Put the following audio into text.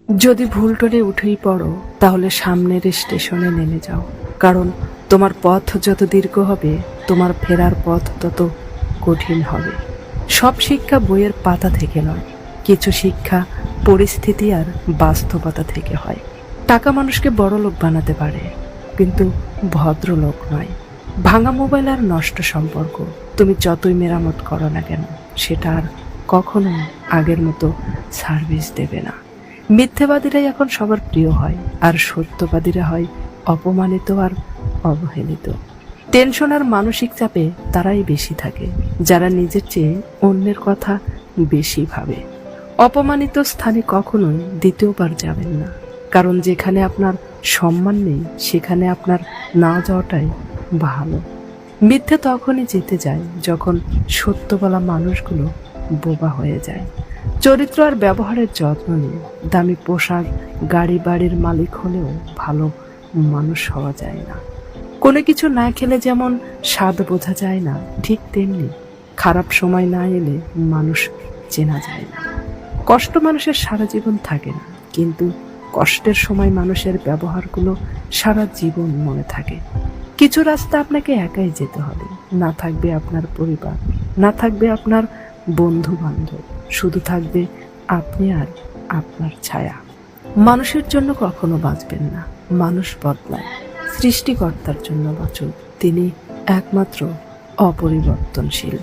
যদি ভুল টলে উঠেই পড়ো তাহলে সামনের স্টেশনে নেমে যাও, কারণ তোমার পথ যত দীর্ঘ হবে তোমার ফেরার পথ তত কঠিন হবে। সব শিক্ষা বইয়ের পাতা থেকে নয়, কিছু শিক্ষা পরিস্থিতি আর বাস্তবতা থেকে হয়। টাকা মানুষকে বড় লোক বানাতে পারে, কিন্তু ভদ্রলোক নয়। ভাঙা মোবাইল আর নষ্ট সম্পর্ক তুমি যতই মেরামত করো না কেন, সেটা আর কখনো আগের মতো সার্ভিস দেবে না। মিথ্যেবাদীরাই এখন সবার প্রিয় হয়, আর সত্যবাদীরা হয় অপমানিত আর অবহেলিত। টেনশন আর মানসিক চাপে তারাই বেশি থাকে যারা নিজের চেয়ে অন্যের কথা বেশি ভাবে। অপমানিত স্থানে কখনোই দ্বিতীয়বার যাবেন না, কারণ যেখানে আপনার সম্মান নেই সেখানে আপনার না যাওয়াটাই ভালো। মিথ্যে তখনই জিতে যায় যখন সত্য বলা মানুষগুলো বোবা হয়ে যায়। চরিত্র আর ব্যবহারের যত্ন নিয়ে দামি পোশাক, গাড়ি বাড়ির মালিক হলেও ভালো মানুষ হওয়া যায় না। কোনো কিছু না খেলে যেমন স্বাদ বোঝা যায় না, ঠিক তেমনি খারাপ সময় না এলে মানুষ চেনা যায় না। কষ্ট মানুষের সারা জীবন থাকে না, কিন্তু কষ্টের সময় মানুষের ব্যবহারগুলো সারা জীবন মনে থাকে। কিছু রাস্তা আপনাকে একাই যেতে হবে, না থাকবে আপনার পরিবার, না থাকবে আপনার বন্ধু বান্ধব, শুধু থাকবে আপনি আর আপনার ছায়া। মানুষের জন্য কখনো বাঁচবেন না, মানুষ বদলায়। সৃষ্টিকর্তার জন্য বাঁচুন, তিনি একমাত্র অপরিবর্তনশীল।